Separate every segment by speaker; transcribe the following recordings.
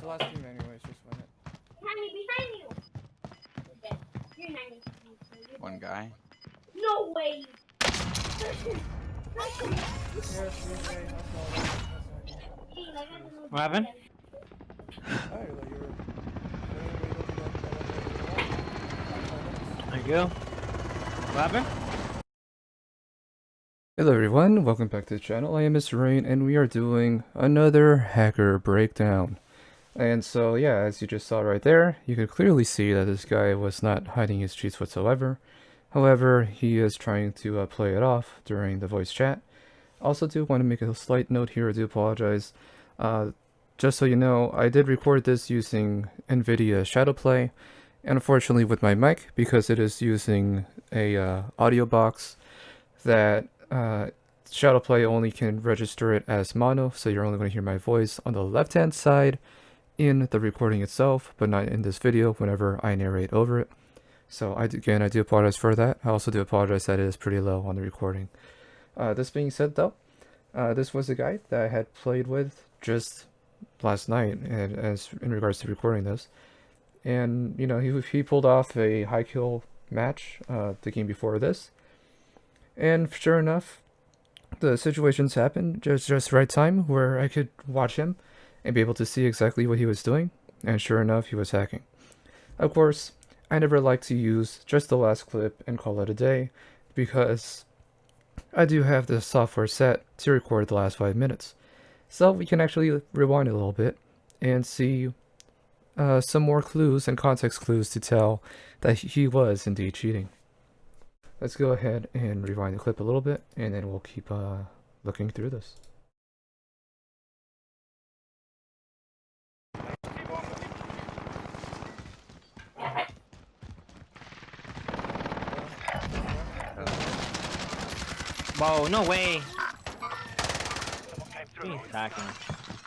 Speaker 1: the last team anyways, just win it.
Speaker 2: Behind you! Okay. You're 90.
Speaker 3: One guy.
Speaker 2: No way!
Speaker 1: Yes, okay, that's all right.
Speaker 4: What happened?
Speaker 1: Alright, well, you're able to get
Speaker 4: There you go. What happened?
Speaker 1: Hello everyone, welcome back to the channel. I am Mr. Rain and we are doing another hacker breakdown. And so yeah, as you just saw right there, you could clearly see that this guy was not hiding his cheats whatsoever. However, he is trying to play it off during the voice chat. Also do want to make a slight note here, I do apologize. Just so you know, I did record this using NVIDIA Shadowplay, and unfortunately with my mic, because it is using a audio box that Shadowplay only can register it as mono, so you're only going to hear my voice on the left hand side in the recording itself, but not in this video whenever I narrate over it. So again, I do apologize for that. I also do apologize that it is pretty low on the recording. This being said though, this was a guy that I had played with just last night, and as in regards to recording this, and you know, he pulled off a high kill match the game before this, and sure enough, the situations happened just right time where I could watch him and be able to see exactly what he was doing, and sure enough, he was hacking. Of course, I never like to use just the last clip and call it a day, because I do have the software set to record the last 5 minutes. So we can actually rewind a little bit and see some more clues and context clues to tell that he was indeed cheating. Let's go ahead and rewind the clip a little bit, and then we'll keep looking through this.
Speaker 4: Whoa, no way! He's attacking.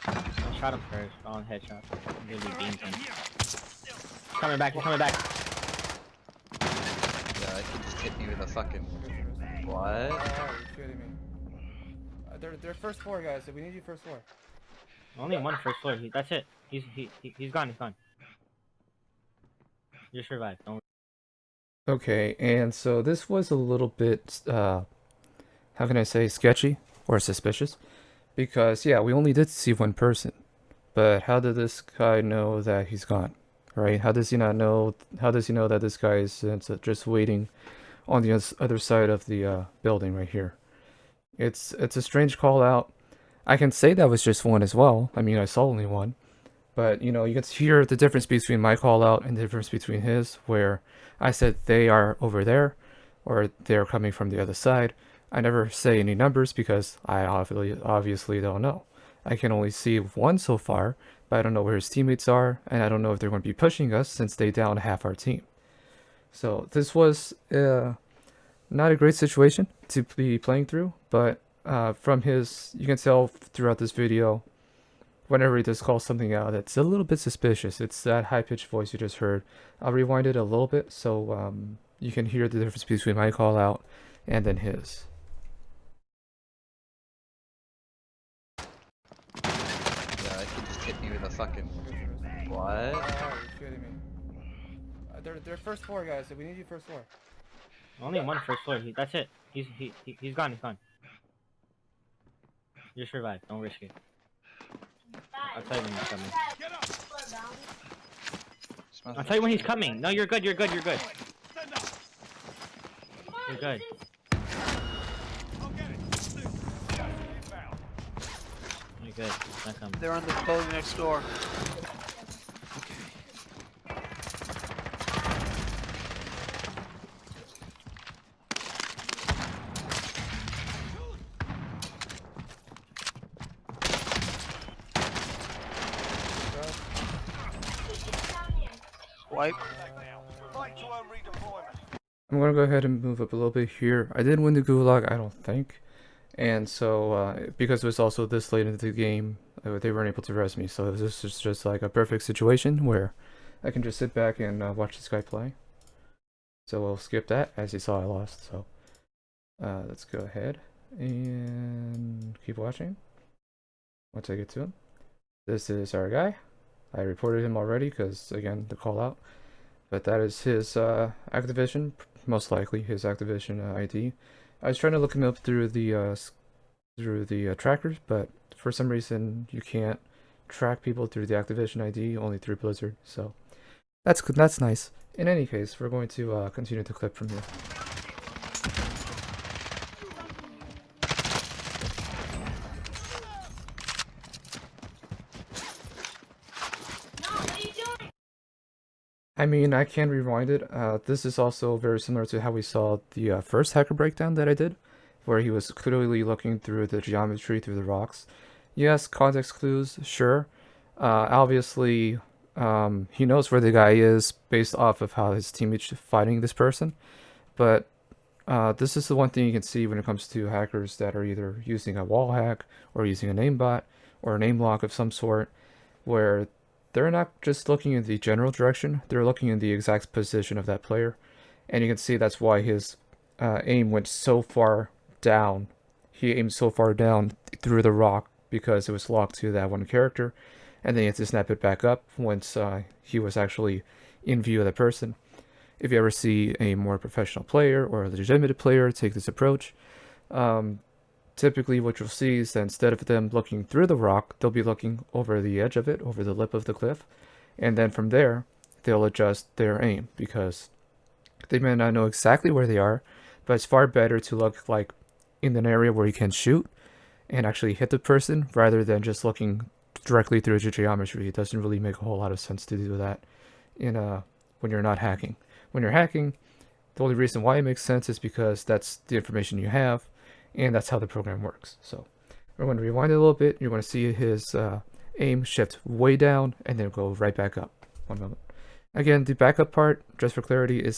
Speaker 4: I shot him first, wrong headshot. Really beamed him. He's coming back, he's coming back.
Speaker 3: Yeah, he just hit me with a fucking. What?
Speaker 1: Oh, you're kidding me. They're first floor, guys. So we need you first floor.
Speaker 4: Only one first floor, that's it. He's gone, he's gone. You survived, don't worry.
Speaker 1: Okay, and so this was a little bit, how can I say, sketchy or suspicious, because yeah, we only did see one person, but how did this guy know that he's gone, right? How does he not know? How does he know that this guy is just waiting on the other side of the building right here? It's a strange call out. I can say that was just one as well. I mean, I saw only one. But, you know, you can hear the difference between my call out and the difference between his, where I said they are over there, or they're coming from the other side. I never say any numbers because I obviously don't know. I can only see one so far, but I don't know where his teammates are, and I don't know if they're going to be pushing us since they down half our team. So this was not a great situation to be playing through, but from his, you can tell throughout this video, whenever he just calls something out, it's a little bit suspicious. It's that high-pitched voice you just heard. I'll rewind it a little bit so you can hear the difference between my call out and then his.
Speaker 3: Yeah, he just hit me with a fucking. What?
Speaker 1: Oh, you're kidding me. They're first floor, guys. So we need you first floor.
Speaker 4: Only one first floor, that's it. He's gone, he's gone. You survived, don't risk it. I'll tell you when he's coming. I'll tell you when he's coming. No, you're good, you're good, you're good. You're good. You're good. He's not coming.
Speaker 5: They're on the building next door. Wipe.
Speaker 1: I'm gonna go ahead and move up a little bit here. I did win the gulag, I don't think, and so because it was also this late into the game, they weren't able to res me. So this is just like a perfect situation where I can just sit back and watch this guy play. So we'll skip that. As you saw, I lost. So let's go ahead and keep watching once I get to him. This is our guy. I reported him already because, again, the call out. But that is his Activision, most likely his Activision ID. I was trying to look him up through the trackers, but for some reason you can't track people through the Activision ID, only through Blizzard. So that's nice. In any case, we're going to continue the clip from here.
Speaker 2: No, what are you doing?
Speaker 1: I mean, I can rewind it. This is also very similar to how we saw the first hacker breakdown that I did, where he was clearly looking through the geometry, through the rocks. Yes, context clues, sure. Obviously, he knows where the guy is based off of how his teammates fighting this person, but this is the one thing you can see when it comes to hackers that are either using a wall hack or using a aimbot or an aim lock of some sort, where they're not just looking in the general direction, they're looking in the exact position of that player. And you can see that's why his aim went so far down. He aimed so far down through the rock because it was locked to that one character. And then he had to snap it back up once he was actually in view of the person. If you ever see a more professional player or a legitimate player take this approach, typically what you'll see is that instead of them looking through the rock, they'll be looking over the edge of it, over the lip of the cliff, and then from there, they'll adjust their aim, because they may not know exactly where they are, but it's far better to look like in an area where you can shoot and actually hit the person rather than just looking directly through the geometry. It doesn't really make a whole lot of sense to do that when you're not hacking. When you're hacking, the only reason why it makes sense is because that's the information you have, and that's how the program works. So we're going to rewind it a little bit. You're going to see his aim shift way down and then go right back up. One moment. Again, the backup part, just for clarity,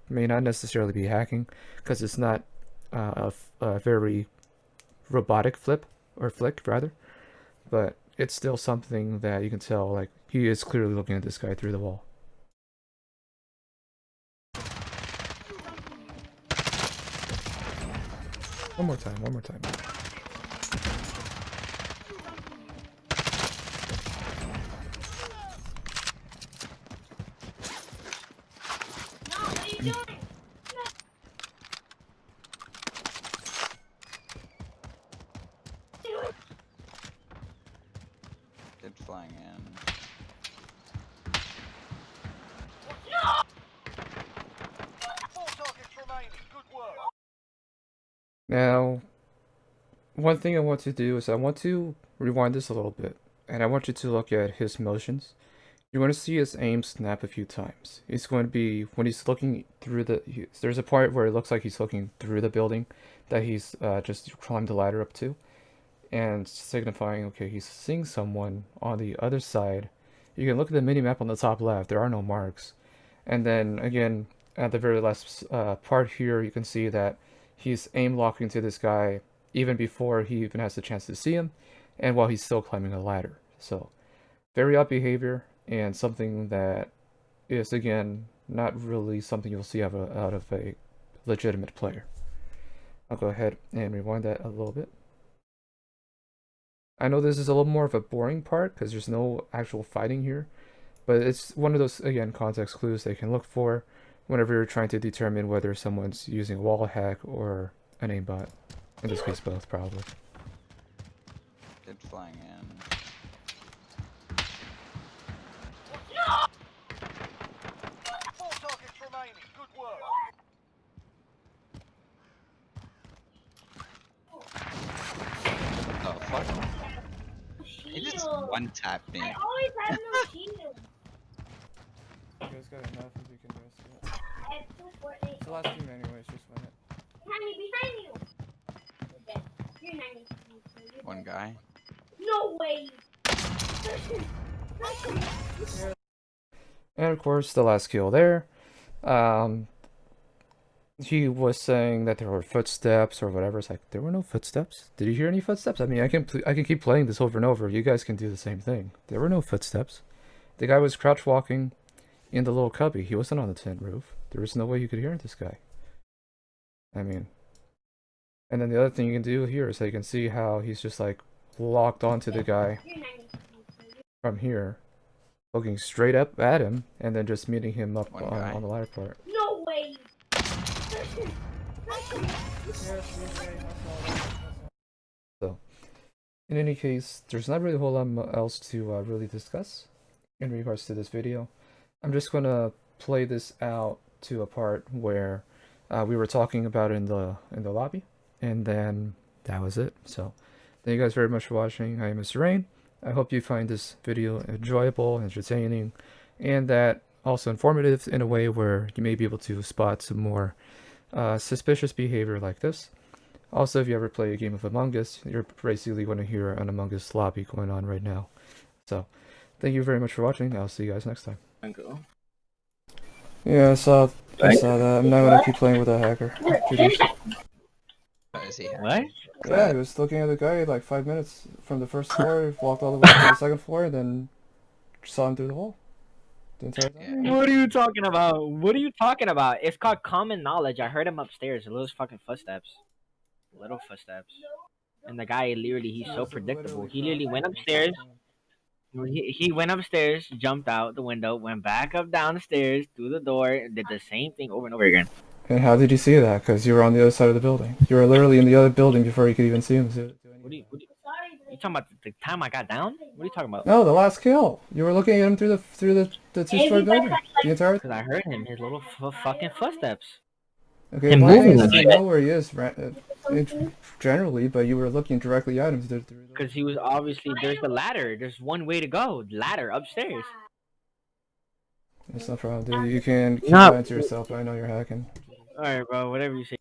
Speaker 1: may not necessarily be hacking, because it's not a very robotic flip, or flick rather, but it's still something that you can tell, like, he is clearly looking at this guy through the wall. One more time, one more time.
Speaker 2: No, what are you doing?
Speaker 3: Kid flying in.
Speaker 1: Now, one thing I want to do is I want to rewind this a little bit, and I want you to look at his motions. You're going to see his aim snap a few times. It's going to be when he's looking through there's a part where it looks like he's looking through the building that he's just climbed the ladder up to, and signifying, okay, he's seeing someone on the other side. You can look at the mini map on the top left. There are no marks. And then again, at the very last part here, you can see that he's aim locking to this guy even before he even has the chance to see him, and while he's still climbing a ladder. So very odd behavior, and something that is, again, not really something you'll see out of a legitimate player. I'll go ahead and rewind that a little bit. I know this is a little more of a boring part because there's no actual fighting here, but it's one of those, again, context clues they can look for whenever you're trying to determine whether someone's using a wall hack or an aimbot. In this case, both, probably.
Speaker 3: Kid flying in. Oh fuck. He just
Speaker 2: Shield.
Speaker 3: one tapped me.
Speaker 2: I always have no shield.
Speaker 1: You guys got enough if you can rest it.
Speaker 2: I have 248.
Speaker 1: It's the last team anyways, just win it.
Speaker 2: Behind you. You're dead. You're 90. You're
Speaker 3: One
Speaker 2: dead.
Speaker 3: guy.
Speaker 2: No way.
Speaker 1: And of course, the last kill there. He was saying that there were footsteps or whatever. It's like, there were no footsteps. Did you hear any footsteps? I mean, I can keep playing this over and over. You guys can do the same thing. There were no footsteps. The guy was crouch walking in the little cubby. He wasn't on the tent roof. There was no way you could hear this guy. I mean, and then the other thing you can do here is that you can see how he's just like locked onto the guy
Speaker 2: You're 90.
Speaker 1: from here. looking straight up at him, and then just meeting him up
Speaker 3: One guy.
Speaker 1: on the ladder part.
Speaker 2: No way.
Speaker 1: So, in any case, there's not really a whole lot else to really discuss in regards to this video. I'm just gonna play this out to a part where we were talking about in the lobby, and then that was it. So, thank you guys very much for watching. I am Mr. Rain. I hope you find this video enjoyable, entertaining, and that also informative in a way where you may be able to spot some more suspicious behavior like this. Also, if you ever play a game of Among Us, you're basically going to hear an Among Us lobby going on right now. So, thank you very much for watching. I'll see you guys next time. Yeah, I saw that. I'm not gonna keep playing with that hacker.
Speaker 3: Is he?
Speaker 4: What?
Speaker 1: Yeah, he was looking at the guy like 5 minutes from the first floor, walked all the way to the second floor, and then saw him through the hole. The entire time.
Speaker 3: Yeah.
Speaker 4: What are you talking about? What are you talking about? It's called common knowledge. I heard him upstairs. Little fucking footsteps. Little footsteps. And the guy literally, he's so predictable. He literally went upstairs. He went upstairs, jumped out the window, went back up down the stairs, through the door, and did the same thing over and over again.
Speaker 1: And how did you see that? Because you were on the other side of the building. You were literally in the other building before you could even see him.
Speaker 4: You talking about the time I got down? What are you talking about?
Speaker 1: No, the last kill. You were looking at him through the two-story building the entire.
Speaker 4: Because I heard him, his little fucking footsteps.
Speaker 1: Okay,
Speaker 4: Him
Speaker 1: my thing
Speaker 4: moving
Speaker 1: is
Speaker 4: a
Speaker 1: you
Speaker 4: bit.
Speaker 1: know where he is generally, but you were looking directly at him through the.
Speaker 4: Because he was obviously, there's the ladder. There's one way to go. Ladder upstairs.
Speaker 1: It's no problem, dude. You can keep
Speaker 4: No.
Speaker 1: lying to yourself. I know you're hacking.
Speaker 4: Alright, bro. Whatever you say.